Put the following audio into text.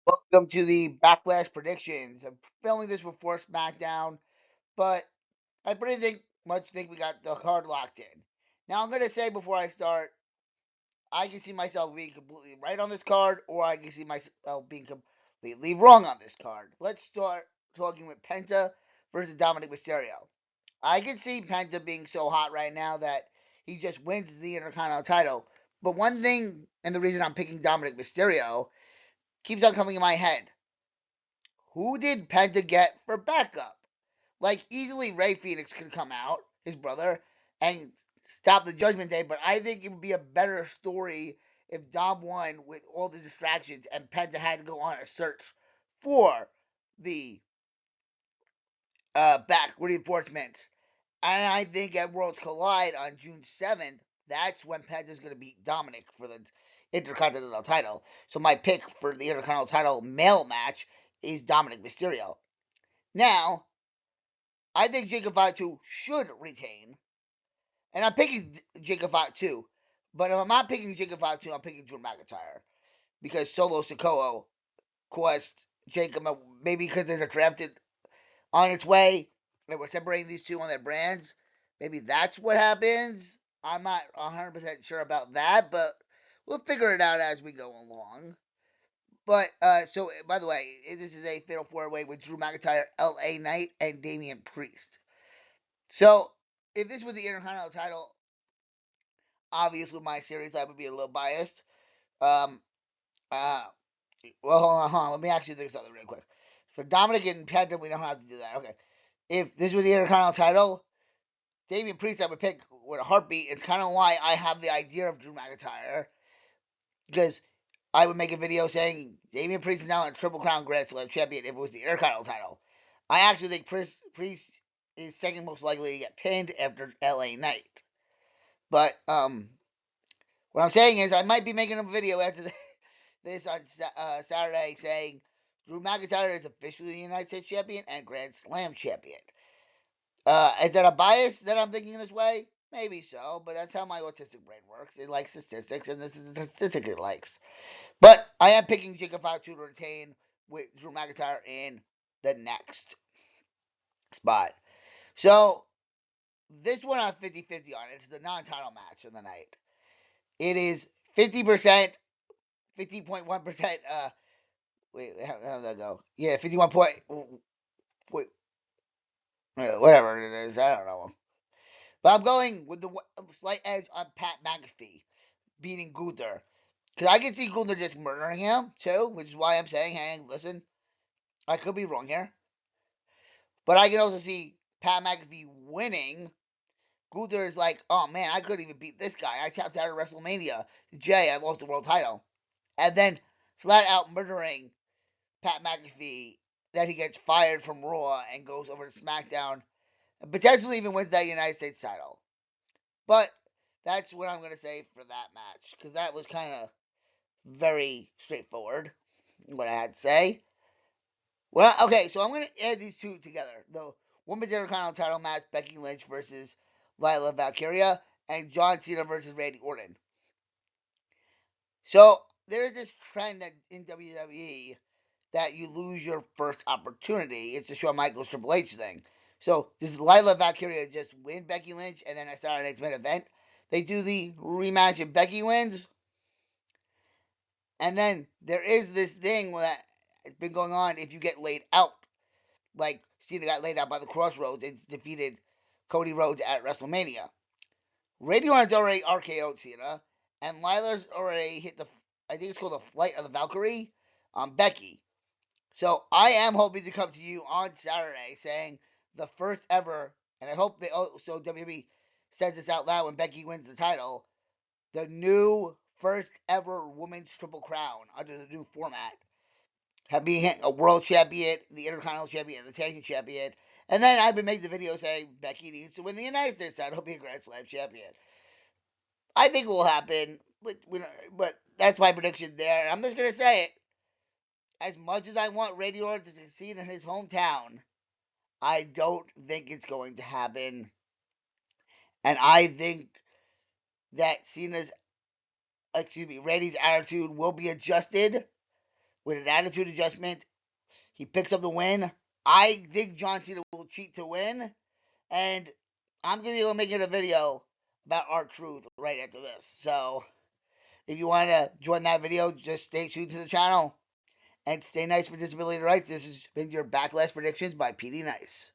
Welcome to the Backlash predictions. I'm filming this before SmackDown, but I pretty much think we got the card locked in. Now I'm gonna say before I start, I can see myself being completely right on this card, or I can see myself being completely wrong on this card. Let's start talking with Penta versus Dominic Mysterio. I can see Penta being so hot right now that he just wins the Intercontinental title. But one thing, and the reason I'm picking Dominic Mysterio, keeps on coming in my head. Who did Penta get for backup? Like, easily Ray Phoenix could come out, his brother, and stop the Judgment Day, but I think it would be a better story if Dom won with all the distractions and Penta had to go on a search for the back reinforcements. And I think at Worlds Collide on June 7th, that's when Penta's going to beat Dominic for the Intercontinental title. So my pick for the Intercontinental title male match is Dominic Mysterio. Now, I think Jacob Fatu should retain, and I'm picking Jacob Fatu. But if I'm not picking Jacob Fatu, I'm picking Drew McIntyre because Solo Sikoa quest Jacob, maybe because there's a drafted on its way, and we're separating these two on their brands. Maybe that's what happens. I'm not 100% sure about that, but we'll figure it out as we go along. But so by the way, this is a fatal four way with Drew McIntyre, L.A. Knight, and Damian Priest. So if this was the Intercontinental title, obviously my series I would be a little biased. Um, uh, well, hold on. Let me actually think something real quick. For Dominic and Penta, we don't have to do that. Okay. If this was the Intercontinental title, Damian Priest I would pick with a heartbeat. It's kind of why I have the idea of Drew McIntyre because I would make a video saying Damian Priest is now a Triple Crown Grand Slam champion if it was the Intercontinental title. I actually think Priest is second most likely to get pinned after LA Knight. But what I'm saying is I might be making a video after this on Saturday saying Drew McIntyre is officially the United States champion and Grand Slam champion. Is that a bias that I'm thinking this way? Maybe so, but that's how my autistic brain works. It likes statistics, and this is a statistic it likes. But I am picking Jacob Fatu to retain with Drew McIntyre in the next spot. So this one I'm 50-50 on. It's the non-title match of the night. It is 50%, 50.1%. Wait, how did that go? Yeah, 51 point. Wait, whatever it is, I don't know. But I'm going with the slight edge on Pat McAfee beating Gunther. Because I can see Gunther just murdering him, too, which is why I'm saying, hey, listen, I could be wrong here. But I can also see Pat McAfee winning. Gunther is like, oh man, I couldn't even beat this guy. I tapped out of WrestleMania. Jay, I lost the world title. And then flat out murdering Pat McAfee, that he gets fired from Raw and goes over to SmackDown and potentially even wins that United States title. But that's what I'm going to say for that match because that was kind of very straightforward, what I had to say. Well, okay, so I'm going to add these two together. The Women's Intercontinental title match, Becky Lynch versus Lila Valkyria, and John Cena versus Randy Orton. So there is this trend that in WWE that you lose your first opportunity. It's the Shawn Michaels Triple H thing. So does Lila Valkyria just win Becky Lynch and then at Saturday Night's main event they do the rematch and Becky wins? And then there is this thing that has been going on if you get laid out. Like Cena got laid out by the Crossroads and defeated Cody Rhodes at WrestleMania. Randy Orton's already RKO'd Cena, and Lila's already hit I think it's called the Flight of the Valkyrie on Becky. So I am hoping to come to you on Saturday saying the first ever, and I hope they also WWE says this out loud when Becky wins the title, the new first ever women's triple crown under the new format. Have being a world champion, the Intercontinental champion, and the tag team champion. And then I've been making the video saying Becky needs to win the United States title, be a Grand Slam champion. I think it will happen, but that's my prediction there. I'm just gonna say it. As much as I want Randy Orton to succeed in his hometown, I don't think it's going to happen. And I think that Randy's attitude will be adjusted with an attitude adjustment. He picks up the win. I think John Cena will cheat to win, and I'm going to be making a video about R-Truth right after this. So if you want to join that video, just stay tuned to the channel and stay nice for disability rights. This has been your Backlash predictions by PD Nice.